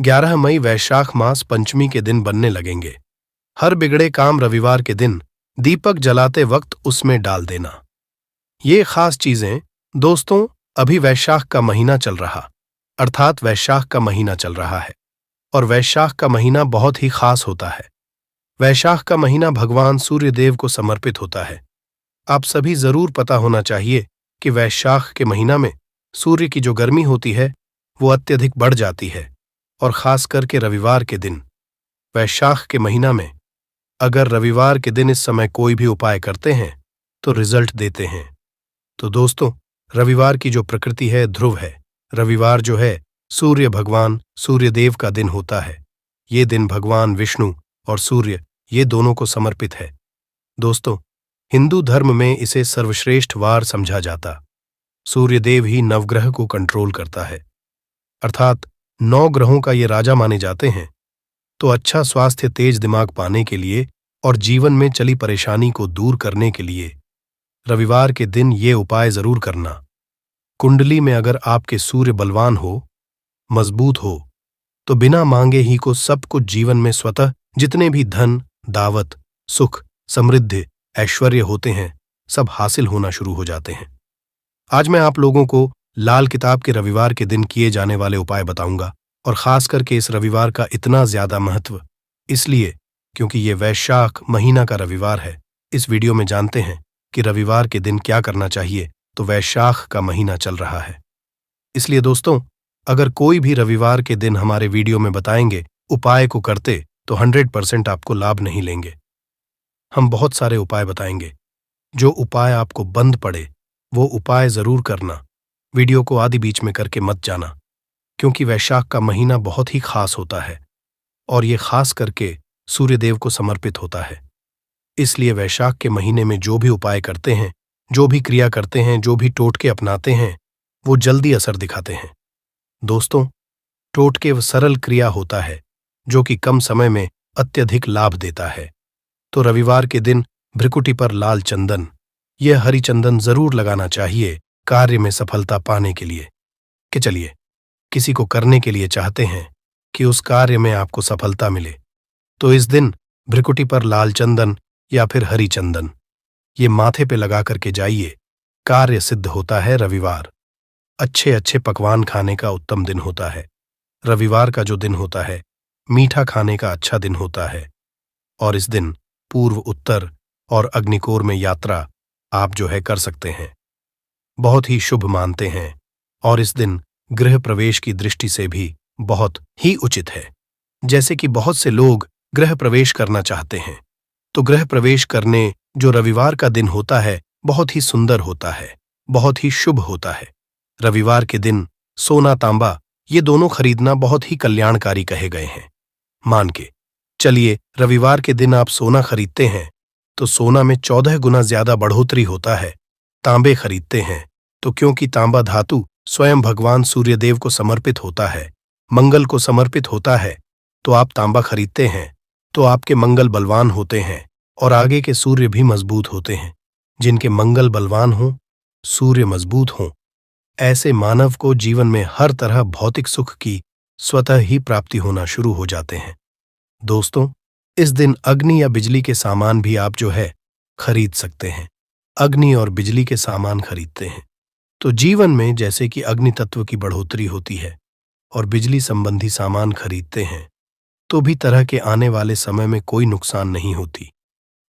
11 मई वैशाख मास पंचमी के दिन बनने लगेंगे। हर बिगड़े काम रविवार के दिन दीपक जलाते वक्त उसमें डाल देना। ये खास चीजें दोस्तों, अभी वैशाख का महीना चल रहा, अर्थात वैशाख का महीना चल रहा है और वैशाख का महीना बहुत ही खास होता है। वैशाख का महीना भगवान सूर्यदेव को समर्पित होता है। आप सभी जरूर पता होना चाहिए कि वैशाख के महीना में सूर्य की जो गर्मी होती है वो अत्यधिक बढ़ जाती है और खास करके रविवार के दिन। वैशाख के महीना में अगर रविवार के दिन इस समय कोई भी उपाय करते हैं तो रिजल्ट देते हैं। तो दोस्तों, रविवार की जो प्रकृति है ध्रुव है। रविवार जो है सूर्य भगवान सूर्यदेव का दिन होता है। ये दिन भगवान विष्णु और सूर्य ये दोनों को समर्पित है। दोस्तों, हिंदू धर्म में इसे सर्वश्रेष्ठ वार समझा जाता। सूर्यदेव ही नवग्रह को कंट्रोल करता है, अर्थात 9 ग्रहों का ये राजा माने जाते हैं। तो अच्छा स्वास्थ्य, तेज दिमाग पाने के लिए और जीवन में चली परेशानी को दूर करने के लिए रविवार के दिन ये उपाय जरूर करना। कुंडली में अगर आपके सूर्य बलवान हो, मजबूत हो, तो बिना मांगे ही को सब कुछ जीवन में स्वतः जितने भी धन, दावत, सुख, समृद्धि, ऐश्वर्य होते हैं सब हासिल होना शुरू हो जाते हैं। आज मैं आप लोगों को लाल किताब के रविवार के दिन किए जाने वाले उपाय बताऊंगा और खास करके इस रविवार का इतना ज्यादा महत्व इसलिए क्योंकि ये वैशाख महीना का रविवार है। इस वीडियो में जानते हैं कि रविवार के दिन क्या करना चाहिए। तो वैशाख का महीना चल रहा है, इसलिए दोस्तों, अगर कोई भी रविवार के दिन हमारे वीडियो में बताएंगे उपाय को करते तो 100% आपको लाभ नहीं लेंगे। हम बहुत सारे उपाय बताएंगे। जो उपाय आपको बंद पड़े वो उपाय जरूर करना। वीडियो को आदि बीच में करके मत जाना, क्योंकि वैशाख का महीना बहुत ही खास होता है और ये खास करके सूर्यदेव को समर्पित होता है। इसलिए वैशाख के महीने में जो भी उपाय करते हैं, जो भी क्रिया करते हैं, जो भी टोटके अपनाते हैं, वो जल्दी असर दिखाते हैं। दोस्तों, टोटके वो सरल क्रिया होता है जो कि कम समय में अत्यधिक लाभ देता है। तो रविवार के दिन भ्रिकुटी पर लाल चंदन, यह हरी चंदन जरूर लगाना चाहिए कार्य में सफलता पाने के लिए। कि चलिए, किसी को करने के लिए चाहते हैं कि उस कार्य में आपको सफलता मिले, तो इस दिन भ्रिकुटी पर लाल चंदन या फिर हरी चंदन ये माथे पे लगा करके जाइए। कार्य सिद्ध होता है। रविवार अच्छे अच्छे पकवान खाने का उत्तम दिन होता है। रविवार का जो दिन होता है मीठा खाने का अच्छा दिन होता है और इस दिन पूर्व, उत्तर और अग्निकोर में यात्रा आप जो है कर सकते हैं। बहुत ही शुभ मानते हैं और इस दिन गृह प्रवेश की दृष्टि से भी बहुत ही उचित है। जैसे कि बहुत से लोग गृह प्रवेश करना चाहते हैं, तो गृह प्रवेश करने जो रविवार का दिन होता है बहुत ही सुंदर होता है, बहुत ही शुभ होता है। रविवार के दिन सोना, तांबा ये दोनों खरीदना बहुत ही कल्याणकारी कहे गए हैं। मान के चलिए, रविवार के दिन आप सोना खरीदते हैं तो सोना में 14 गुना ज्यादा बढ़ोतरी होता है। तांबे खरीदते हैं तो क्योंकि तांबा धातु स्वयं भगवान सूर्यदेव को समर्पित होता है, मंगल को समर्पित होता है, तो आप तांबा खरीदते हैं तो आपके मंगल बलवान होते हैं और आगे के सूर्य भी मजबूत होते हैं। जिनके मंगल बलवान हों, सूर्य मजबूत हों, ऐसे मानव को जीवन में हर तरह भौतिक सुख की स्वतः ही प्राप्ति होना शुरू हो जाते हैं। दोस्तों, इस दिन अग्नि या बिजली के सामान भी आप जो है खरीद सकते हैं। अग्नि और बिजली के सामान खरीदते हैं तो जीवन में जैसे कि अग्नि तत्व की बढ़ोतरी होती है और बिजली संबंधी सामान खरीदते हैं तो भी तरह के आने वाले समय में कोई नुकसान नहीं होती।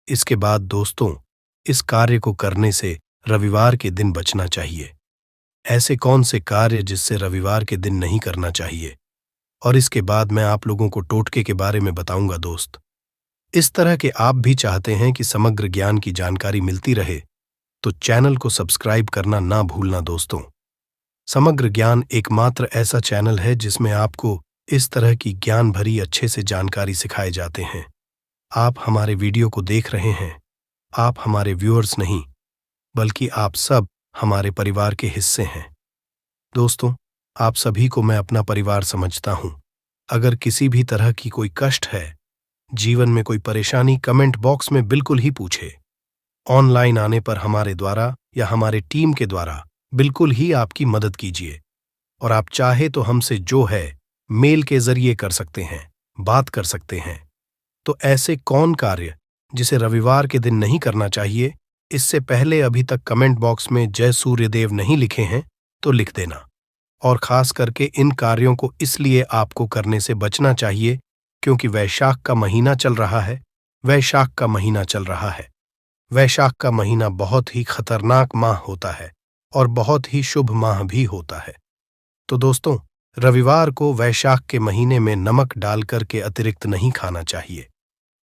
इसके बाद दोस्तों, इस कार्य को करने से रविवार के दिन बचना चाहिए। ऐसे कौन से कार्य जिससे रविवार के दिन नहीं करना चाहिए, और इसके बाद मैं आप लोगों को टोटके के बारे में बताऊंगा। दोस्त, इस तरह के आप भी चाहते हैं कि समग्र ज्ञान की जानकारी मिलती रहे तो चैनल को सब्सक्राइब करना ना भूलना। दोस्तों, समग्र ज्ञान एकमात्र ऐसा चैनल है जिसमें आपको इस तरह की ज्ञान भरी अच्छे से जानकारी सिखाए जाते हैं। आप हमारे वीडियो को देख रहे हैं, आप हमारे व्यूअर्स नहीं बल्कि आप सब हमारे परिवार के हिस्से हैं। दोस्तों, आप सभी को मैं अपना परिवार समझता हूं। अगर किसी भी तरह की कोई कष्ट है, जीवन में कोई परेशानी, कमेंट बॉक्स में बिल्कुल ही पूछे। ऑनलाइन आने पर हमारे द्वारा या हमारे टीम के द्वारा बिल्कुल ही आपकी मदद कीजिए और आप चाहे तो हमसे जो है मेल के जरिए कर सकते हैं, बात कर सकते हैं। तो ऐसे कौन कार्य जिसे रविवार के दिन नहीं करना चाहिए, इससे पहले अभी तक कमेंट बॉक्स में जय सूर्यदेव नहीं लिखे हैं तो लिख देना। और खास करके इन कार्यों को इसलिए आपको करने से बचना चाहिए क्योंकि वैशाख का महीना चल रहा है। वैशाख का महीना चल रहा है। वैशाख का महीना बहुत ही खतरनाक माह होता है और बहुत ही शुभ माह भी होता है। तो दोस्तों, रविवार को वैशाख के महीने में नमक डाल करके अतिरिक्त नहीं खाना चाहिए।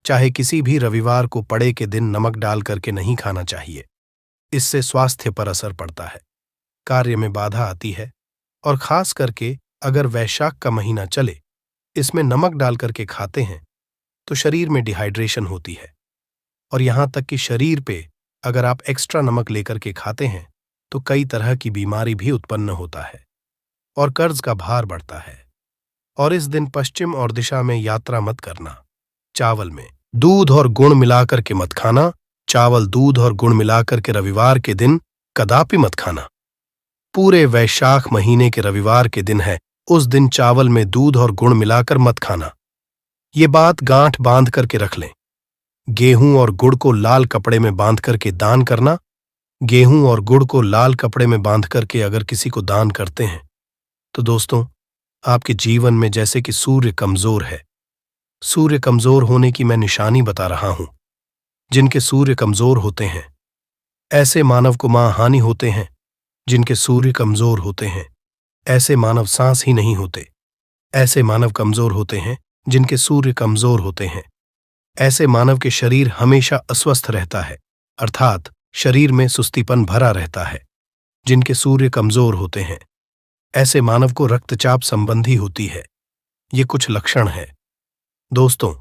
चाहे किसी भी रविवार को पड़े के दिन नमक डाल करके नहीं खाना चाहिए। इससे स्वास्थ्य पर असर पड़ता है, कार्य में बाधा आती है और खास करके अगर वैशाख का महीना चले, इसमें नमक डाल करके खाते हैं तो शरीर में डिहाइड्रेशन होती है और यहां तक कि शरीर पे अगर आप एक्स्ट्रा नमक लेकर के खाते हैं तो कई तरह की बीमारी भी उत्पन्न होता है और कर्ज का भार बढ़ता है। और इस दिन पश्चिम और दिशा में यात्रा मत करना। चावल में दूध और गुड़ मिलाकर के मत खाना। चावल दूध और गुड़ मिलाकर के रविवार के दिन कदापि मत खाना। पूरे वैशाख महीने के रविवार के दिन है, उस दिन चावल में दूध और गुड़ मिलाकर मत खाना। ये बात गांठ बांध करके रख लें। गेहूं और गुड़ को लाल कपड़े में बांध करके दान करना। गेहूं और गुड़ को लाल कपड़े में बांध करके अगर किसी को दान करते हैं तो दोस्तों, आपके जीवन में जैसे कि सूर्य कमजोर है, सूर्य कमजोर होने की मैं निशानी बता रहा हूं। जिनके सूर्य कमजोर होते हैं ऐसे मानव को मानहानि होते हैं। जिनके सूर्य कमजोर होते हैं ऐसे मानव सांस ही नहीं होते। ऐसे मानव कमजोर होते हैं जिनके सूर्य कमजोर होते हैं। ऐसे मानव के शरीर हमेशा अस्वस्थ रहता है, अर्थात शरीर में सुस्तीपन भरा रहता है। जिनके सूर्य कमजोर होते हैं ऐसे मानव को रक्तचाप संबंधी होती है। ये कुछ लक्षण है। दोस्तों,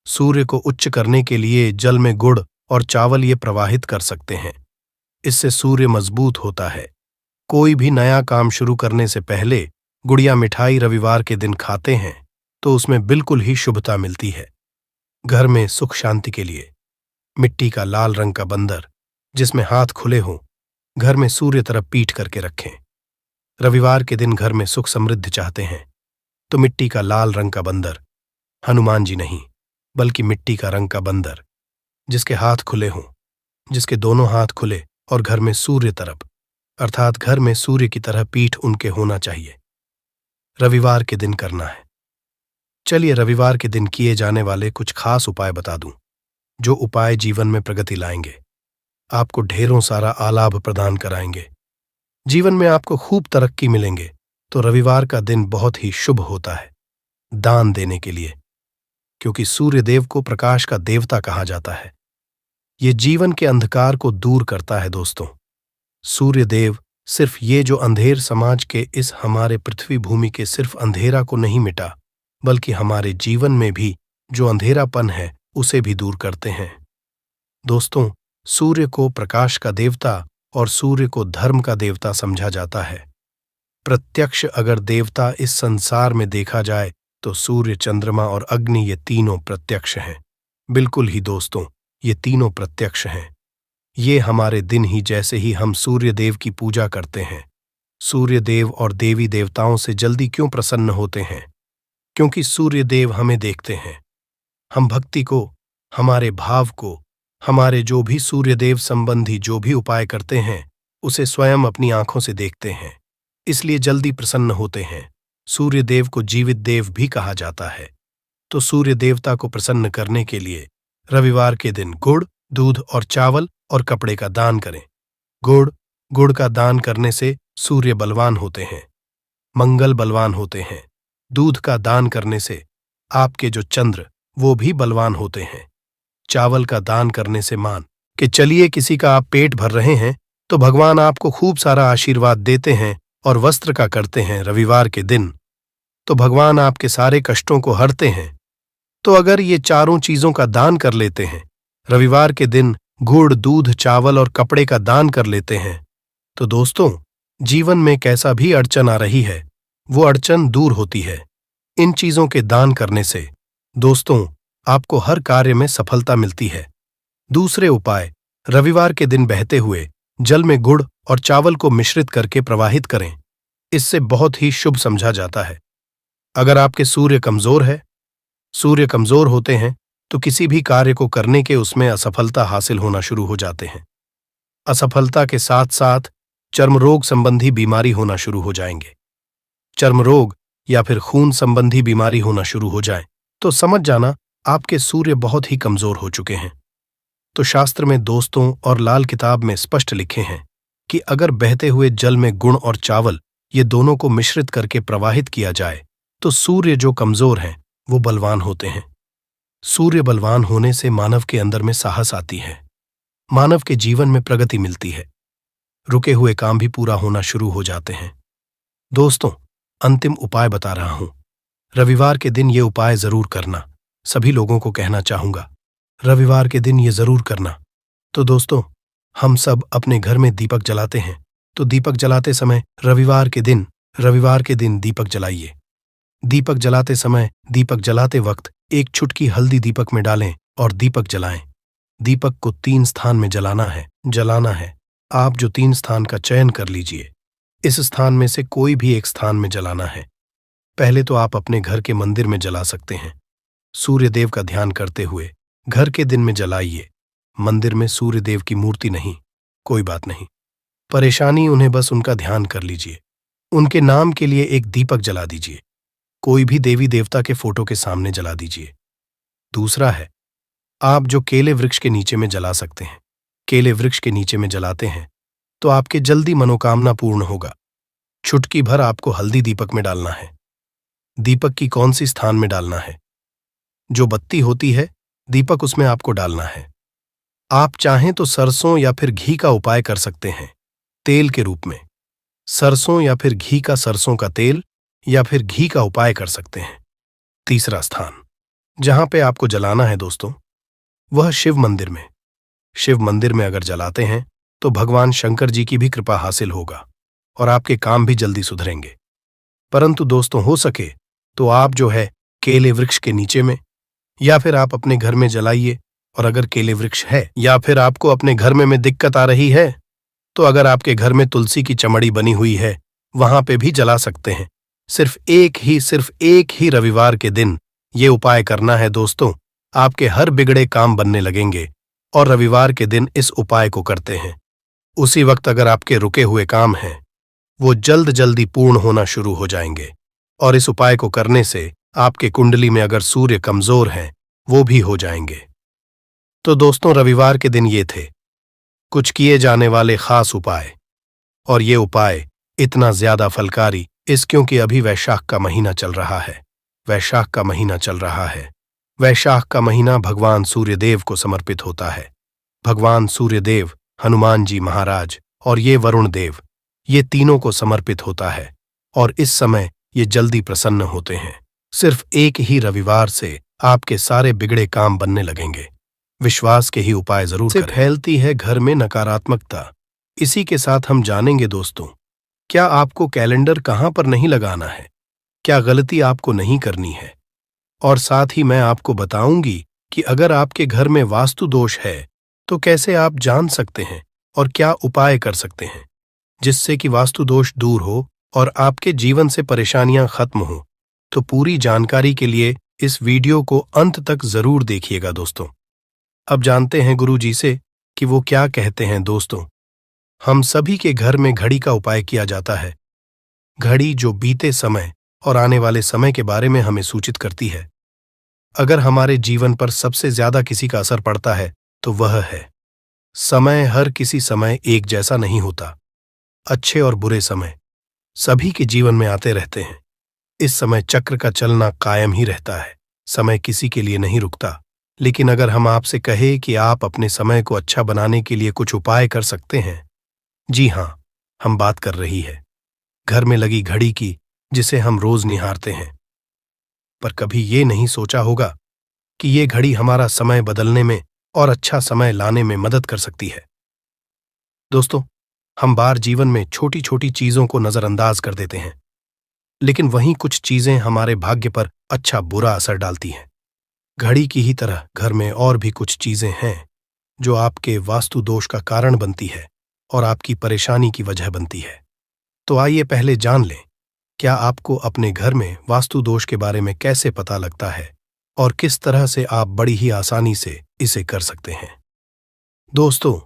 सूर्य को उच्च करने के लिए जल में गुड़ और चावल ये प्रवाहित कर सकते हैं। इससे सूर्य मजबूत होता है। कोई भी नया काम शुरू करने से पहले गुड़िया मिठाई रविवार के दिन खाते हैं तो उसमें बिल्कुल ही शुभता मिलती है। घर में सुख शांति के लिए मिट्टी का लाल रंग का बंदर जिसमें हाथ खुले हों, घर में सूर्य तरफ पीठ करके रखें। रविवार के दिन घर में सुख समृद्धि चाहते हैं तो मिट्टी का लाल रंग का बंदर, हनुमान जी नहीं बल्कि मिट्टी का रंग का बंदर जिसके हाथ खुले हों, जिसके दोनों हाथ खुले और घर में सूर्य तरफ, अर्थात घर में सूर्य की तरह पीठ उनके होना चाहिए, रविवार के दिन करना है। चलिए रविवार के दिन किए जाने वाले कुछ खास उपाय बता दूं, जो उपाय जीवन में प्रगति लाएंगे, आपको ढेरों सारा आलाभ प्रदान कराएंगे, जीवन में आपको खूब तरक्की मिलेंगे। तो रविवार का दिन बहुत ही शुभ होता है दान देने के लिए, क्योंकि सूर्य देव को प्रकाश का देवता कहा जाता है। ये जीवन के अंधकार को दूर करता है। दोस्तों, सूर्य देव सिर्फ ये जो अंधेर समाज के इस हमारे पृथ्वी भूमि के सिर्फ अंधेरा को नहीं मिटा, बल्कि हमारे जीवन में भी जो अंधेरापन है उसे भी दूर करते हैं। दोस्तों, सूर्य को प्रकाश का देवता और सूर्य को धर्म का देवता समझा जाता है। प्रत्यक्ष अगर देवता इस संसार में देखा जाए तो सूर्य, चंद्रमा और अग्नि ये तीनों प्रत्यक्ष हैं। बिल्कुल ही दोस्तों, ये तीनों प्रत्यक्ष हैं। ये हमारे दिन ही जैसे ही हम सूर्य देव की पूजा करते हैं, सूर्य देव और देवी देवताओं से जल्दी क्यों प्रसन्न होते हैं? क्योंकि सूर्य देव हमें देखते हैं। हम भक्ति को, हमारे भाव को, हमारे जो भी सूर्य देव संबंधी जो भी उपाय करते हैं उसे स्वयं अपनी आंखों से देखते हैं, इसलिए जल्दी प्रसन्न होते हैं। सूर्य देव को जीवित देव भी कहा जाता है। तो सूर्य देवता को प्रसन्न करने के लिए रविवार के दिन गुड़, दूध और चावल और कपड़े का दान करें। गुड़ का दान करने से सूर्य बलवान होते हैं, मंगल बलवान होते हैं। दूध का दान करने से आपके जो चंद्र वो भी बलवान होते हैं। चावल का दान करने से मान कि चलिए किसी का आप पेट भर रहे हैं तो भगवान आपको खूब सारा आशीर्वाद देते हैं। और वस्त्र का करते हैं रविवार के दिन तो भगवान आपके सारे कष्टों को हरते हैं। तो अगर ये चारों चीजों का दान कर लेते हैं, रविवार के दिन गुड़, दूध, चावल और कपड़े का दान कर लेते हैं, तो दोस्तों जीवन में कैसा भी अड़चन आ रही है वो अड़चन दूर होती है। इन चीजों के दान करने से दोस्तों आपको हर कार्य में सफलता मिलती है। दूसरे उपाय, रविवार के दिन बहते हुए जल में गुड़ और चावल को मिश्रित करके प्रवाहित करें। इससे बहुत ही शुभ समझा जाता है। अगर आपके सूर्य कमजोर होते हैं तो किसी भी कार्य को करने के उसमें असफलता हासिल होना शुरू हो जाते हैं। असफलता के साथ साथ चर्म रोग संबंधी बीमारी होना शुरू हो जाएंगे। चर्म रोग या फिर खून संबंधी बीमारी होना शुरू हो जाए तो समझ जाना आपके सूर्य बहुत ही कमजोर हो चुके हैं। तो शास्त्र में दोस्तों और लाल किताब में स्पष्ट लिखे हैं कि अगर बहते हुए जल में गुड़ और चावल ये दोनों को मिश्रित करके प्रवाहित किया जाए तो सूर्य जो कमजोर हैं वो बलवान होते हैं। सूर्य बलवान होने से मानव के अंदर में साहस आती है, मानव के जीवन में प्रगति मिलती है, रुके हुए काम भी पूरा होना शुरू हो जाते हैं। दोस्तों, अंतिम उपाय बता रहा हूं, रविवार के दिन ये उपाय जरूर करना। सभी लोगों को कहना चाहूंगा, रविवार के दिन ये जरूर करना। तो दोस्तों, हम सब अपने घर में दीपक जलाते हैं, तो दीपक जलाते समय रविवार के दिन दीपक जलाइए। दीपक जलाते समय, दीपक जलाते वक्त एक चुटकी हल्दी दीपक में डालें और दीपक जलाएं। दीपक को 3 स्थान में जलाना है। आप जो 3 स्थान का चयन कर लीजिए, इस स्थान में से कोई भी एक स्थान में जलाना है। पहले तो आप अपने घर के मंदिर में जला सकते हैं। सूर्य देव का ध्यान करते हुए घर के दिन में जलाइए। मंदिर में सूर्य देव की मूर्ति नहीं, कोई बात नहीं, परेशानी उन्हें बस उनका ध्यान कर लीजिए। उनके नाम के लिए एक दीपक जला दीजिए। कोई भी देवी देवता के फोटो के सामने जला दीजिए। दूसरा है, आप जो केले वृक्ष के नीचे में जला सकते हैं। केले वृक्ष के नीचे में जलाते हैं तो आपके जल्दी मनोकामना पूर्ण होगा। चुटकी भर आपको हल्दी दीपक में डालना है। दीपक की कौन सी स्थान में डालना है? जो बत्ती होती है दीपक, उसमें आपको डालना है। आप चाहें तो सरसों या फिर घी का उपाय कर सकते हैं, तेल के रूप में। सरसों या फिर घी का, सरसों का तेल या फिर घी का उपाय कर सकते हैं। तीसरा स्थान जहां पे आपको जलाना है दोस्तों, वह शिव मंदिर में। शिव मंदिर में अगर जलाते हैं तो भगवान शंकर जी की भी कृपा हासिल होगा और आपके काम भी जल्दी सुधरेंगे। परंतु दोस्तों, हो सके तो आप जो है केले वृक्ष के नीचे में या फिर आप अपने घर में जलाइए। और अगर केले वृक्ष है या फिर आपको अपने घर में दिक्कत आ रही है तो अगर आपके घर में तुलसी की चमड़ी बनी हुई है वहां पे भी जला सकते हैं। सिर्फ एक ही रविवार के दिन ये उपाय करना है दोस्तों। आपके हर बिगड़े काम बनने लगेंगे और रविवार के दिन इस उपाय को करते हैं, उसी वक्त अगर आपके रुके हुए काम हैं वो जल्दी पूर्ण होना शुरू हो जाएंगे। और इस उपाय को करने से आपके कुंडली में अगर सूर्य कमजोर हैं वो भी हो जाएंगे। तो दोस्तों, रविवार के दिन ये थे कुछ किए जाने वाले खास उपाय। और ये उपाय इतना ज्यादा फलकारी क्योंकि अभी वैशाख का महीना चल रहा है। वैशाख का महीना भगवान सूर्यदेव को समर्पित होता है। भगवान सूर्यदेव, हनुमान जी महाराज और ये वरुण देव, ये तीनों को समर्पित होता है। और इस समय ये जल्दी प्रसन्न होते हैं। सिर्फ एक ही रविवार से आपके सारे बिगड़े काम बनने लगेंगे। विश्वास के ही उपाय जरूर करें। फैलती है घर में नकारात्मकता। इसी के साथ हम जानेंगे दोस्तों, क्या आपको कैलेंडर कहां पर नहीं लगाना है, क्या गलती आपको नहीं करनी है। और साथ ही मैं आपको बताऊंगी कि अगर आपके घर में वास्तु दोष है तो कैसे आप जान सकते हैं और क्या उपाय कर सकते हैं जिससे कि वास्तु दोष दूर हो और आपके जीवन से परेशानियां खत्म हो। तो पूरी जानकारी के लिए इस वीडियो को अंत तक जरूर देखिएगा दोस्तों। अब जानते हैं गुरु जी से कि वो क्या कहते हैं। दोस्तों, हम सभी के घर में घड़ी का उपाय किया जाता है। घड़ी जो बीते समय और आने वाले समय के बारे में हमें सूचित करती है। अगर हमारे जीवन पर सबसे ज्यादा किसी का असर पड़ता है तो वह है समय। हर किसी समय एक जैसा नहीं होता। अच्छे और बुरे समय सभी के जीवन में आते रहते हैं। इस समय चक्र का चलना कायम ही रहता है। समय किसी के लिए नहीं रुकता। लेकिन अगर हम आपसे कहें कि आप अपने समय को अच्छा बनाने के लिए कुछ उपाय कर सकते हैं, जी हां, हम बात कर रही है घर में लगी घड़ी की, जिसे हम रोज निहारते हैं। पर कभी ये नहीं सोचा होगा कि ये घड़ी हमारा समय बदलने में और अच्छा समय लाने में मदद कर सकती है। दोस्तों, हम बार जीवन में छोटी छोटी चीजों को नजरअंदाज कर देते हैं, लेकिन वहीं कुछ चीजें हमारे भाग्य पर अच्छा बुरा असर डालती हैं। घड़ी की ही तरह घर में और भी कुछ चीजें हैं जो आपके वास्तु दोष का कारण बनती है और आपकी परेशानी की वजह बनती है। तो आइए पहले जान लें क्या आपको अपने घर में वास्तु दोष के बारे में कैसे पता लगता है और किस तरह से आप बड़ी ही आसानी से इसे कर सकते हैं? दोस्तों,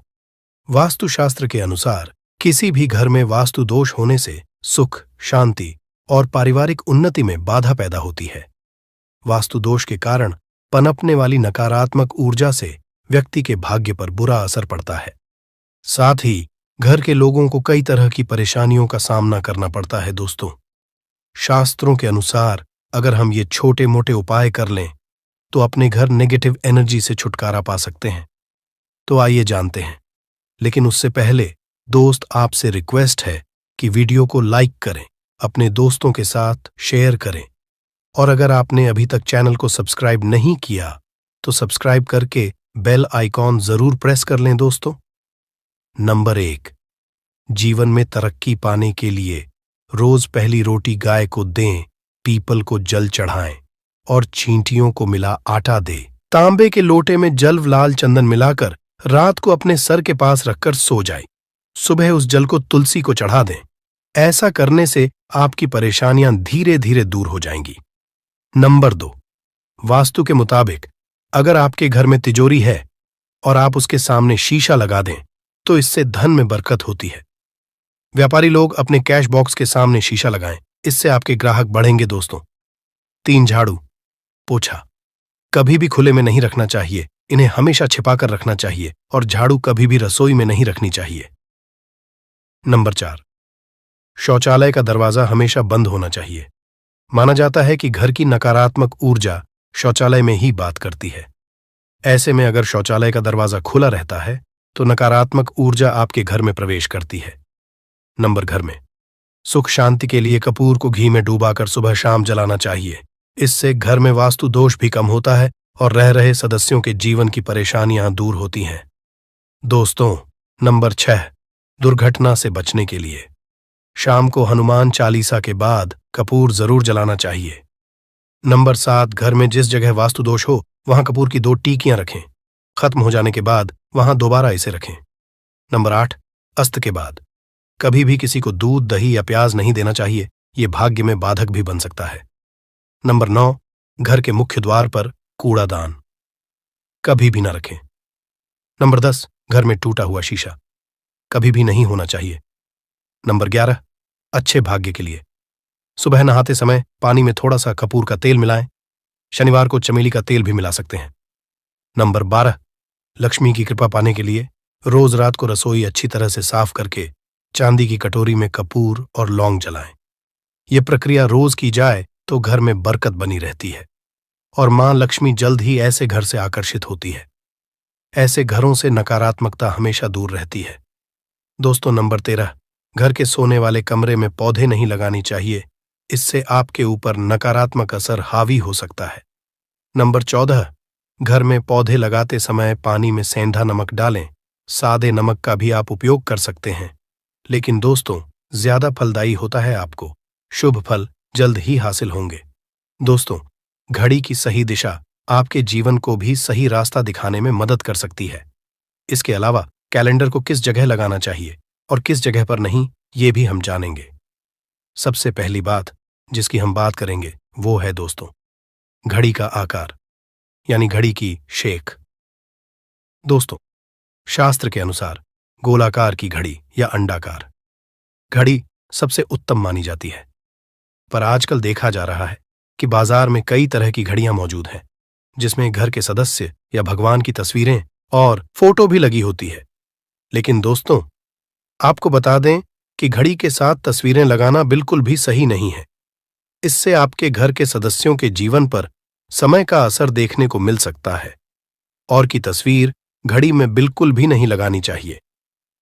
वास्तुशास्त्र के अनुसार किसी भी घर में वास्तु दोष होने से सुख, शांति और पारिवारिक उन्नति में बाधा पैदा होती है। वास्तु दोष के कारण पनपने वाली नकारात्मक ऊर्जा से व्यक्ति के भाग्य पर बुरा असर पड़ता है। साथ ही घर के लोगों को कई तरह की परेशानियों का सामना करना पड़ता है। दोस्तों, शास्त्रों के अनुसार अगर हम ये छोटे मोटे उपाय कर लें तो अपने घर नेगेटिव एनर्जी से छुटकारा पा सकते हैं। तो आइए जानते हैं, लेकिन उससे पहले दोस्त आपसे रिक्वेस्ट है कि वीडियो को लाइक करें, अपने दोस्तों के साथ शेयर करें और अगर आपने अभी तक चैनल को सब्सक्राइब नहीं किया तो सब्सक्राइब करके बेल आइकॉन जरूर प्रेस कर लें। दोस्तों, नंबर 1, जीवन में तरक्की पाने के लिए रोज पहली रोटी गाय को दें, पीपल को जल चढ़ाएं और चींटियों को मिला आटा दें। तांबे के लोटे में जल लाल चंदन मिलाकर रात को अपने सर के पास रखकर सो जाएं। सुबह उस जल को तुलसी को चढ़ा दें। ऐसा करने से आपकी परेशानियां धीरे धीरे दूर हो जाएंगी। नंबर 2, वास्तु के मुताबिक अगर आपके घर में तिजोरी है और आप उसके सामने शीशा लगा दें तो इससे धन में बरकत होती है। व्यापारी लोग अपने कैश बॉक्स के सामने शीशा लगाएं, इससे आपके ग्राहक बढ़ेंगे। दोस्तों, 3, झाड़ू पोछा कभी भी खुले में नहीं रखना चाहिए, इन्हें हमेशा छिपाकर रखना चाहिए और झाड़ू कभी भी रसोई में नहीं रखनी चाहिए। नंबर 4, शौचालय का दरवाजा हमेशा बंद होना चाहिए। माना जाता है कि घर की नकारात्मक ऊर्जा शौचालय में ही बात करती है। ऐसे में अगर शौचालय का दरवाजा खुला रहता है तो नकारात्मक ऊर्जा आपके घर में प्रवेश करती है। नंबर घर में सुख शांति के लिए कपूर को घी में डूबाकर सुबह शाम जलाना चाहिए। इससे घर में वास्तु दोष भी कम होता है और रह रहे सदस्यों के जीवन की परेशानियां दूर होती हैं। दोस्तों, नंबर 6, दुर्घटना से बचने के लिए शाम को हनुमान चालीसा के बाद कपूर जरूर जलाना चाहिए। नंबर 7, घर में जिस जगह वास्तु दोष हो वहां कपूर की 2 टीकियां रखें। खत्म हो जाने के बाद वहां दोबारा इसे रखें। नंबर 8, अस्त के बाद कभी भी किसी को दूध, दही या प्याज नहीं देना चाहिए, ये भाग्य में बाधक भी बन सकता है। नंबर 9, घर के मुख्य द्वार पर कूड़ादान कभी भी न रखें। नंबर 10, घर में टूटा हुआ शीशा कभी भी नहीं होना चाहिए। नंबर 11, अच्छे भाग्य के लिए सुबह नहाते समय पानी में थोड़ा सा कपूर का तेल मिलाएं। शनिवार को चमेली का तेल भी मिला सकते हैं। नंबर 12, लक्ष्मी की कृपा पाने के लिए रोज रात को रसोई अच्छी तरह से साफ करके चांदी की कटोरी में कपूर और लौंग जलाएं। यह प्रक्रिया रोज की जाए तो घर में बरकत बनी रहती है और मां लक्ष्मी जल्द ही ऐसे घर से आकर्षित होती है। ऐसे घरों से नकारात्मकता हमेशा दूर रहती है। दोस्तों, नंबर 13, घर के सोने वाले कमरे में पौधे नहीं लगाने चाहिए, इससे आपके ऊपर नकारात्मक असर हावी हो सकता है। नंबर 14, घर में पौधे लगाते समय पानी में सेंधा नमक डालें। सादे नमक का भी आप उपयोग कर सकते हैं, लेकिन दोस्तों ज्यादा फलदायी होता है। आपको शुभ फल जल्द ही हासिल होंगे। दोस्तों, घड़ी की सही दिशा आपके जीवन को भी सही रास्ता दिखाने में मदद कर सकती है। इसके अलावा कैलेंडर को किस जगह लगाना चाहिए और किस जगह पर नहीं, ये भी हम जानेंगे। सबसे पहली बात जिसकी हम बात करेंगे वो है दोस्तों घड़ी का आकार, यानी घड़ी की शेख। दोस्तों, शास्त्र के अनुसार गोलाकार की घड़ी या अंडाकार घड़ी सबसे उत्तम मानी जाती है, पर आजकल देखा जा रहा है कि बाजार में कई तरह की घड़ियां मौजूद हैं जिसमें घर के सदस्य या भगवान की तस्वीरें और फोटो भी लगी होती है। लेकिन दोस्तों, आपको बता दें कि घड़ी के साथ तस्वीरें लगाना बिल्कुल भी सही नहीं है। इससे आपके घर के सदस्यों के जीवन पर समय का असर देखने को मिल सकता है। और की तस्वीर घड़ी में बिल्कुल भी नहीं लगानी चाहिए,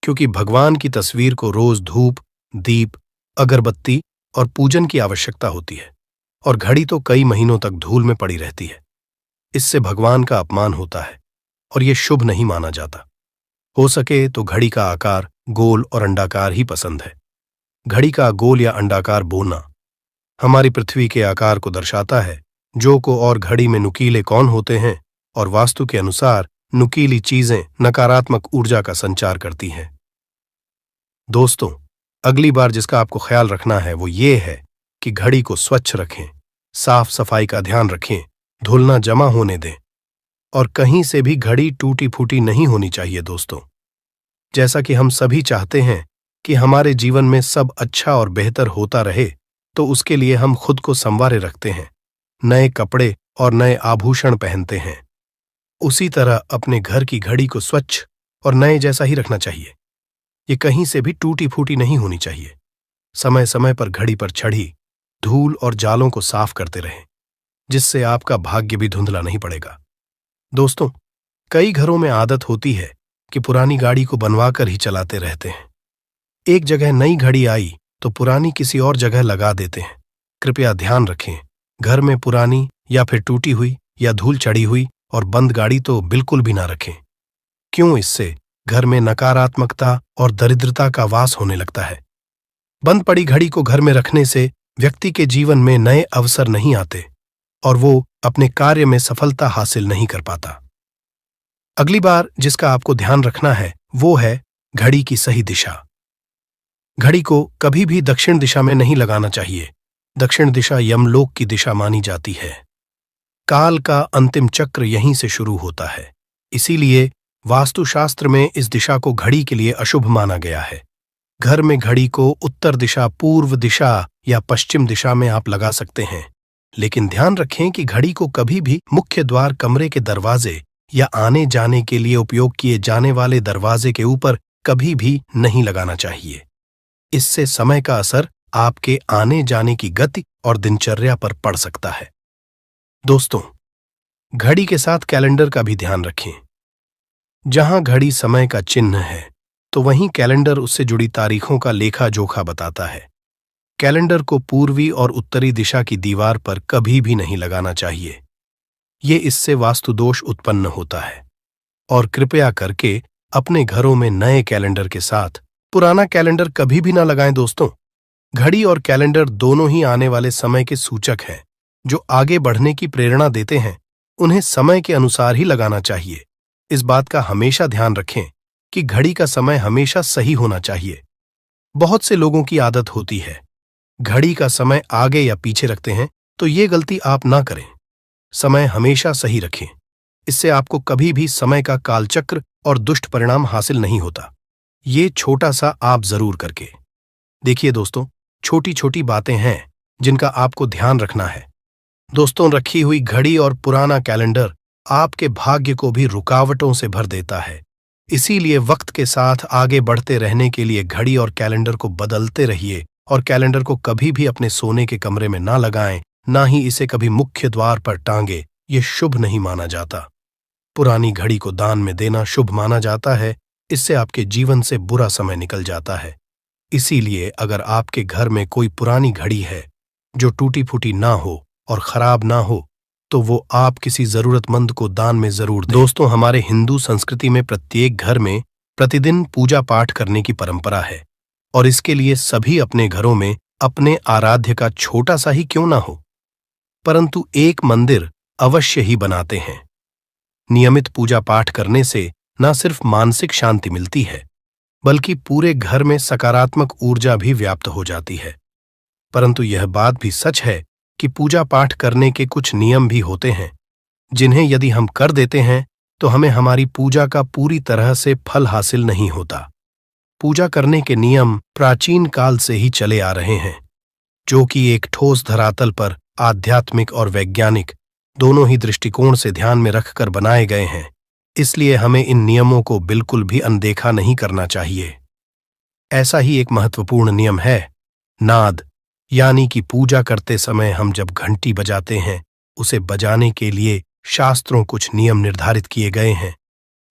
क्योंकि भगवान की तस्वीर को रोज धूप, दीप, अगरबत्ती और पूजन की आवश्यकता होती है और घड़ी तो कई महीनों तक धूल में पड़ी रहती है। इससे भगवान का अपमान होता है और यह शुभ नहीं माना जाता। हो सके तो घड़ी का आकार गोल और अंडाकार ही पसंद है। घड़ी का गोल या अंडाकार बोना हमारी पृथ्वी के आकार को दर्शाता है, जो को और घड़ी में नुकीले कौन होते हैं और वास्तु के अनुसार नुकीली चीजें नकारात्मक ऊर्जा का संचार करती हैं। दोस्तों, अगली बार जिसका आपको ख्याल रखना है वो ये है कि घड़ी को स्वच्छ रखें, साफ सफाई का ध्यान रखें, धूल ना जमा होने दें और कहीं से भी घड़ी टूटी फूटी नहीं होनी चाहिए दोस्तों। जैसा कि हम सभी चाहते हैं कि हमारे जीवन में सब अच्छा और बेहतर होता रहे, तो उसके लिए हम खुद को संवारे रखते हैं, नए कपड़े और नए आभूषण पहनते हैं। उसी तरह अपने घर की घड़ी को स्वच्छ और नए जैसा ही रखना चाहिए। ये कहीं से भी टूटी फूटी नहीं होनी चाहिए। समय समय पर घड़ी पर चढ़ी धूल और जालों को साफ करते रहें, जिससे आपका भाग्य भी धुंधला नहीं पड़ेगा। दोस्तों, कई घरों में आदत होती है कि पुरानी गाड़ी को बनवा कर ही चलाते रहते हैं। एक जगह नई घड़ी आई तो पुरानी किसी और जगह लगा देते हैं। कृपया ध्यान रखें, घर में पुरानी या फिर टूटी हुई या धूल चढ़ी हुई और बंद गाड़ी तो बिल्कुल भी ना रखें। क्यों? इससे घर में नकारात्मकता और दरिद्रता का वास होने लगता है। बंद पड़ी घड़ी को घर में रखने से व्यक्ति के जीवन में नए अवसर नहीं आते और वो अपने कार्य में सफलता हासिल नहीं कर पाता। अगली बार जिसका आपको ध्यान रखना है वो है घड़ी की सही दिशा। घड़ी को कभी भी दक्षिण दिशा में नहीं लगाना चाहिए। दक्षिण दिशा यमलोक की दिशा मानी जाती है। काल का अंतिम चक्र यहीं से शुरू होता है। इसीलिए वास्तुशास्त्र में इस दिशा को घड़ी के लिए अशुभ माना गया है। घर में घड़ी को उत्तर दिशा, पूर्व दिशा या पश्चिम दिशा में आप लगा सकते हैं, लेकिन ध्यान रखें कि घड़ी को कभी भी मुख्य द्वार, कमरे के दरवाजे या आने जाने के लिए उपयोग किए जाने वाले दरवाजे के ऊपर कभी भी नहीं लगाना चाहिए। इससे समय का असर आपके आने जाने की गति और दिनचर्या पर पड़ सकता है। दोस्तों, घड़ी के साथ कैलेंडर का भी ध्यान रखें। जहां घड़ी समय का चिन्ह है, तो वहीं कैलेंडर उससे जुड़ी तारीखों का लेखा जोखा बताता है। कैलेंडर को पूर्वी और उत्तरी दिशा की दीवार पर कभी भी नहीं लगाना चाहिए। ये इससे वास्तु दोष उत्पन्न होता है। और कृपया करके अपने घरों में नए कैलेंडर के साथ पुराना कैलेंडर कभी भी ना लगाएं दोस्तों। घड़ी और कैलेंडर दोनों ही आने वाले समय के सूचक हैं, जो आगे बढ़ने की प्रेरणा देते हैं। उन्हें समय के अनुसार ही लगाना चाहिए। इस बात का हमेशा ध्यान रखें कि घड़ी का समय हमेशा सही होना चाहिए। बहुत से लोगों की आदत होती है घड़ी का समय आगे या पीछे रखते हैं, तो ये गलती आप ना करें। समय हमेशा सही रखें। इससे आपको कभी भी समय का कालचक्र और दुष्ट परिणाम हासिल नहीं होता। ये छोटा सा आप जरूर करके देखिए दोस्तों। छोटी छोटी बातें हैं जिनका आपको ध्यान रखना है। दोस्तों, रखी हुई घड़ी और पुराना कैलेंडर आपके भाग्य को भी रुकावटों से भर देता है। इसीलिए वक्त के साथ आगे बढ़ते रहने के लिए घड़ी और कैलेंडर को बदलते रहिए और कैलेंडर को कभी भी अपने सोने के कमरे में ना लगाएं, ना ही इसे कभी मुख्य द्वार पर टांगे। ये शुभ नहीं माना जाता। पुरानी घड़ी को दान में देना शुभ माना जाता है। इससे आपके जीवन से बुरा समय निकल जाता है। इसीलिए अगर आपके घर में कोई पुरानी घड़ी है जो टूटी फूटी ना हो और खराब ना हो, तो वो आप किसी जरूरतमंद को दान में जरूर दें। दोस्तों, हमारे हिंदू संस्कृति में प्रत्येक घर में प्रतिदिन पूजा पाठ करने की परंपरा है और इसके लिए सभी अपने घरों में अपने आराध्य का छोटा सा ही क्यों ना हो, परंतु एक मंदिर अवश्य ही बनाते हैं। नियमित पूजा पाठ करने से न सिर्फ मानसिक शांति मिलती है, बल्कि पूरे घर में सकारात्मक ऊर्जा भी व्याप्त हो जाती है। परंतु यह बात भी सच है कि पूजा पाठ करने के कुछ नियम भी होते हैं, जिन्हें यदि हम कर देते हैं तो हमें हमारी पूजा का पूरी तरह से फल हासिल नहीं होता। पूजा करने के नियम प्राचीन काल से ही चले आ रहे हैं, जो कि एक ठोस धरातल पर आध्यात्मिक और वैज्ञानिक दोनों ही दृष्टिकोण से ध्यान में रखकर बनाए गए हैं। इसलिए हमें इन नियमों को बिल्कुल भी अनदेखा नहीं करना चाहिए। ऐसा ही एक महत्वपूर्ण नियम है नाद, यानी कि पूजा करते समय हम जब घंटी बजाते हैं, उसे बजाने के लिए शास्त्रों कुछ नियम निर्धारित किए गए हैं।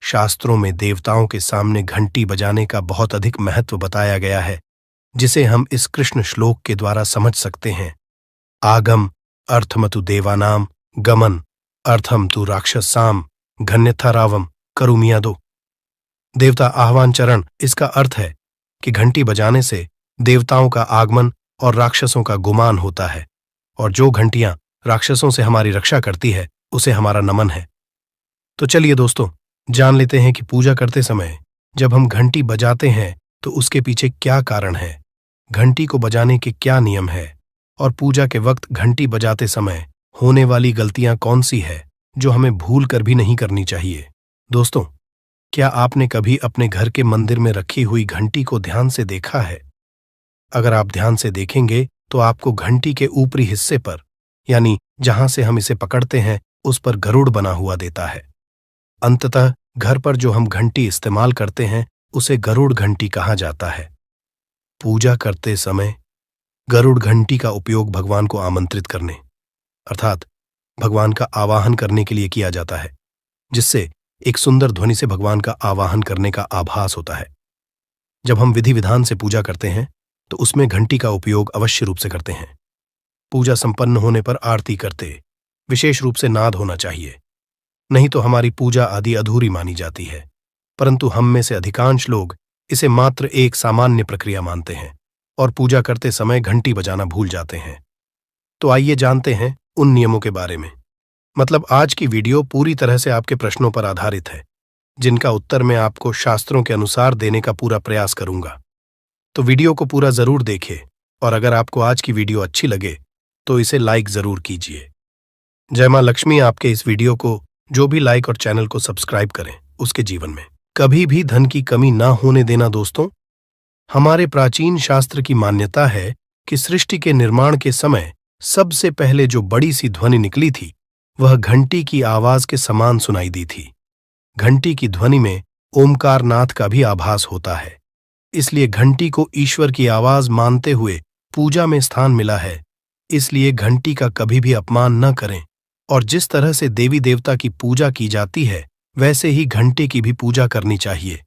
शास्त्रों में देवताओं के सामने घंटी बजाने का बहुत अधिक महत्व बताया गया है, जिसे हम इस कृष्ण श्लोक के द्वारा समझ सकते हैं। आगम अर्थमतु देवानाम गमन अर्थम तु राक्षसाम घन्यथा रावम करुमियादो। देवता आह्वान चरण, इसका अर्थ है कि घंटी बजाने से देवताओं का आगमन और राक्षसों का गुमान होता है, और जो घंटियां राक्षसों से हमारी रक्षा करती है उसे हमारा नमन है। तो चलिए दोस्तों, जान लेते हैं कि पूजा करते समय जब हम घंटी बजाते हैं तो उसके पीछे क्या कारण है, घंटी को बजाने के क्या नियम है और पूजा के वक्त घंटी बजाते समय होने वाली गलतियां कौन सी है जो हमें भूल कर भी नहीं करनी चाहिए। दोस्तों, क्या आपने कभी अपने घर के मंदिर में रखी हुई घंटी को ध्यान से देखा है? अगर आप ध्यान से देखेंगे तो आपको घंटी के ऊपरी हिस्से पर, यानी जहां से हम इसे पकड़ते हैं, उस पर गरुड़ बना हुआ देता है। अंततः घर पर जो हम घंटी इस्तेमाल करते हैं उसे गरुड़ घंटी कहा जाता है। पूजा करते समय गरुड़ घंटी का उपयोग भगवान को आमंत्रित करने, अर्थात भगवान का आवाहन करने के लिए किया जाता है, जिससे एक सुंदर ध्वनि से भगवान का आवाहन करने का आभास होता है। जब हम विधि विधान से पूजा करते हैं तो उसमें घंटी का उपयोग अवश्य रूप से करते हैं। पूजा संपन्न होने पर आरती करते विशेष रूप से नाद होना चाहिए, नहीं तो हमारी पूजा आदि अधूरी मानी जाती है। परंतु हम में से अधिकांश लोग इसे मात्र एक सामान्य प्रक्रिया मानते हैं और पूजा करते समय घंटी बजाना भूल जाते हैं। तो आइए जानते हैं उन नियमों के बारे में। मतलब आज की वीडियो पूरी तरह से आपके प्रश्नों पर आधारित है, जिनका उत्तर मैं आपको शास्त्रों के अनुसार देने का पूरा प्रयास करूंगा। तो वीडियो को पूरा जरूर देखें और अगर आपको आज की वीडियो अच्छी लगे तो इसे लाइक जरूर कीजिए। जय मां लक्ष्मी आपके इस वीडियो को जो भी लाइक और चैनल को सब्सक्राइब करें उसके जीवन में कभी भी धन की कमी ना होने देना। दोस्तों, हमारे प्राचीन शास्त्र की मान्यता है कि सृष्टि के निर्माण के समय सबसे पहले जो बड़ी सी ध्वनि निकली थी वह घंटी की आवाज के समान सुनाई दी थी। घंटी की ध्वनि में ओमकार नाथ का भी आभास होता है, इसलिए घंटी को ईश्वर की आवाज मानते हुए पूजा में स्थान मिला है। इसलिए घंटी का कभी भी अपमान न करें और जिस तरह से देवी देवता की पूजा की जाती है वैसे ही घंटे की भी पूजा करनी चाहिए।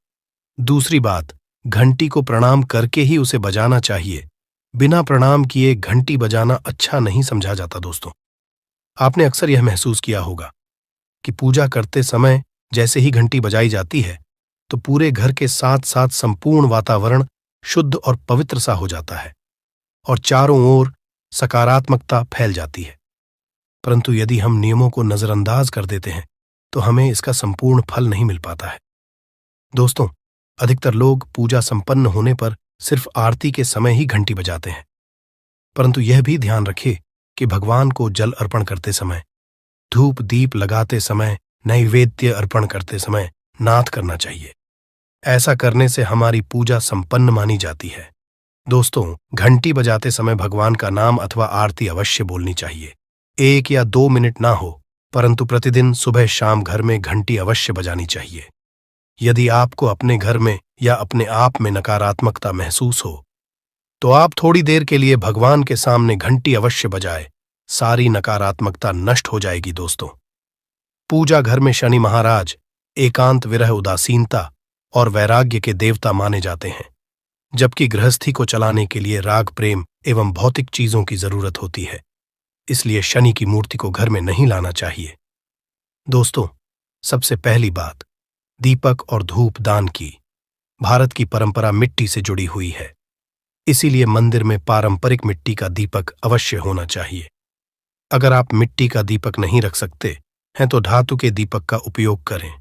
दूसरी बात, घंटी को प्रणाम करके ही उसे बजाना चाहिए। बिना प्रणाम किए घंटी बजाना अच्छा नहीं समझा जाता। दोस्तों, आपने अक्सर यह महसूस किया होगा कि पूजा करते समय जैसे ही घंटी बजाई जाती है तो पूरे घर के साथ साथ संपूर्ण वातावरण शुद्ध और पवित्र सा हो जाता है और चारों ओर सकारात्मकता फैल जाती है। परंतु यदि हम नियमों को नजरअंदाज कर देते हैं तो हमें इसका संपूर्ण फल नहीं मिल पाता है। दोस्तों, अधिकतर लोग पूजा संपन्न होने पर सिर्फ आरती के समय ही घंटी बजाते हैं, परंतु यह भी ध्यान रखें कि भगवान को जल अर्पण करते समय, धूप दीप लगाते समय, नैवेद्य अर्पण करते समय नाद करना चाहिए। ऐसा करने से हमारी पूजा संपन्न मानी जाती है। दोस्तों, घंटी बजाते समय भगवान का नाम अथवा आरती अवश्य बोलनी चाहिए। 1 या 2 मिनट ना हो, परंतु प्रतिदिन सुबह शाम घर में घंटी अवश्य बजानी चाहिए। यदि आपको अपने घर में या अपने आप में नकारात्मकता महसूस हो तो आप थोड़ी देर के लिए भगवान के सामने घंटी अवश्य बजाए, सारी नकारात्मकता नष्ट हो जाएगी। दोस्तों, पूजा घर में शनि महाराज एकांत, विरह, उदासीनता और वैराग्य के देवता माने जाते हैं, जबकि गृहस्थी को चलाने के लिए राग, प्रेम एवं भौतिक चीजों की जरूरत होती है। इसलिए शनि की मूर्ति को घर में नहीं लाना चाहिए। दोस्तों, सबसे पहली बात, दीपक और धूप दान की। भारत की परंपरा मिट्टी से जुड़ी हुई है, इसीलिए मंदिर में पारंपरिक मिट्टी का दीपक अवश्य होना चाहिए। अगर आप मिट्टी का दीपक नहीं रख सकते हैं तो धातु के दीपक का उपयोग करें।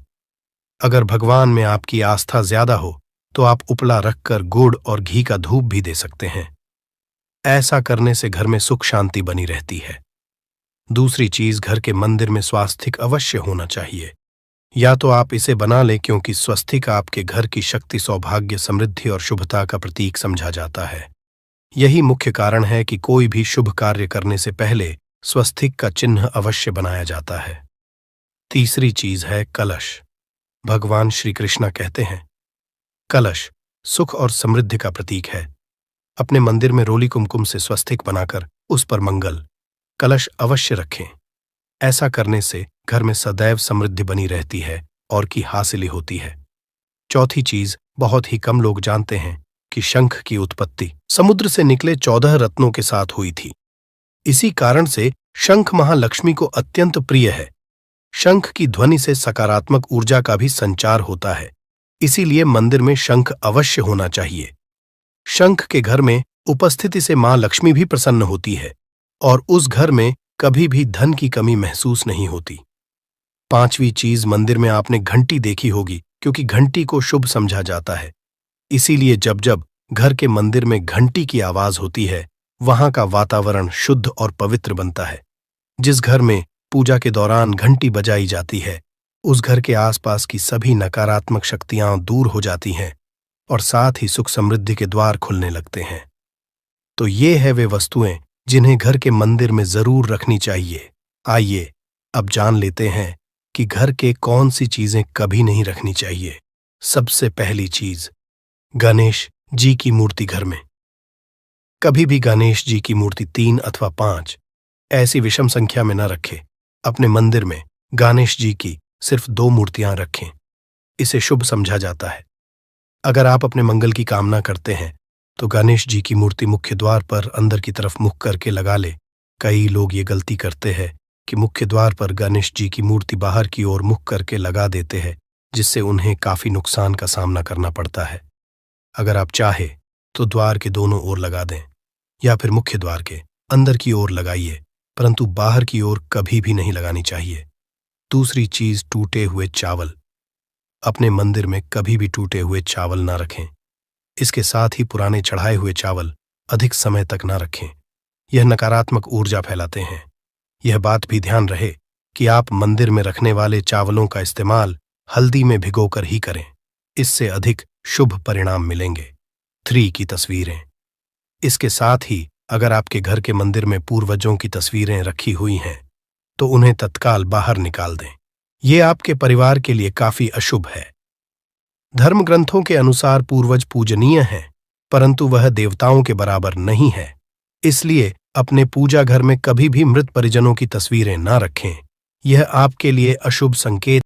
अगर भगवान में आपकी आस्था ज्यादा हो तो आप उपला रखकर गुड़ और घी का धूप भी दे सकते हैं। ऐसा करने से घर में सुख शांति बनी रहती है। दूसरी चीज, घर के मंदिर में स्वास्तिक अवश्य होना चाहिए। या तो आप इसे बना लें, क्योंकि स्वस्तिक आपके घर की शक्ति, सौभाग्य, समृद्धि और शुभता का प्रतीक समझा जाता है। यही मुख्य कारण है कि कोई भी शुभ कार्य करने से पहले स्वस्तिक का चिन्ह अवश्य बनाया जाता है। तीसरी चीज है कलश। भगवान श्री कृष्ण कहते हैं, कलश सुख और समृद्धि का प्रतीक है। अपने मंदिर में रोली कुमकुम से स्वस्तिक बनाकर उस पर मंगल कलश अवश्य रखें। ऐसा करने से घर में सदैव समृद्धि बनी रहती है और की हासिली होती है। चौथी चीज, बहुत ही कम लोग जानते हैं कि शंख की उत्पत्ति समुद्र से निकले 14 रत्नों के साथ हुई थी। इसी कारण से शंख महालक्ष्मी को अत्यंत प्रिय है। शंख की ध्वनि से सकारात्मक ऊर्जा का भी संचार होता है, इसीलिए मंदिर में शंख अवश्य होना चाहिए। शंख के घर में उपस्थिति से मां लक्ष्मी भी प्रसन्न होती है और उस घर में कभी भी धन की कमी महसूस नहीं होती। पांचवी चीज, मंदिर में आपने घंटी देखी होगी, क्योंकि घंटी को शुभ समझा जाता है। इसीलिए जब जब घर के मंदिर में घंटी की आवाज होती है वहां का वातावरण शुद्ध और पवित्र बनता है। जिस घर में पूजा के दौरान घंटी बजाई जाती है, उस घर के आसपास की सभी नकारात्मक शक्तियां दूर हो जाती हैं और साथ ही सुख समृद्धि के द्वार खुलने लगते हैं। तो ये है वे वस्तुएं जिन्हें घर के मंदिर में जरूर रखनी चाहिए। आइए अब जान लेते हैं कि घर के कौन सी चीजें कभी नहीं रखनी चाहिए। सबसे पहली चीज, गणेश जी की मूर्ति घर में। कभी भी गणेश जी की मूर्ति 3 अथवा 5 ऐसी विषम संख्या में न रखें। अपने मंदिर में गणेश जी की सिर्फ 2 मूर्तियां रखें। इसे शुभ समझा जाता है। अगर आप अपने मंगल की कामना करते हैं तो गणेश जी की मूर्ति मुख्य द्वार पर अंदर की तरफ मुख करके लगा ले। कई लोग ये गलती करते हैं कि मुख्य द्वार पर गणेश जी की मूर्ति बाहर की ओर मुख करके लगा देते हैं, जिससे उन्हें काफी नुकसान का सामना करना पड़ता है। अगर आप चाहे तो द्वार के दोनों ओर लगा दें या फिर मुख्य द्वार के अंदर की ओर लगाइए, परंतु बाहर की ओर कभी भी नहीं लगानी चाहिए। दूसरी चीज, टूटे हुए चावल। अपने मंदिर में कभी भी टूटे हुए चावल ना रखें। इसके साथ ही पुराने चढ़ाए हुए चावल अधिक समय तक ना रखें। यह नकारात्मक ऊर्जा फैलाते हैं। यह बात भी ध्यान रहे कि आप मंदिर में रखने वाले चावलों का इस्तेमाल हल्दी में भिगोकर ही करें। इससे अधिक शुभ परिणाम मिलेंगे। 3 की तस्वीरें। इसके साथ ही अगर आपके घर के मंदिर में पूर्वजों की तस्वीरें रखी हुई हैं तो उन्हें तत्काल बाहर निकाल दें। ये आपके परिवार के लिए काफी अशुभ है। धर्म ग्रंथों के अनुसार पूर्वज पूजनीय हैं, परंतु वह देवताओं के बराबर नहीं है। इसलिए अपने पूजा घर में कभी भी मृत परिजनों की तस्वीरें ना रखें। यह आपके लिए अशुभ संकेत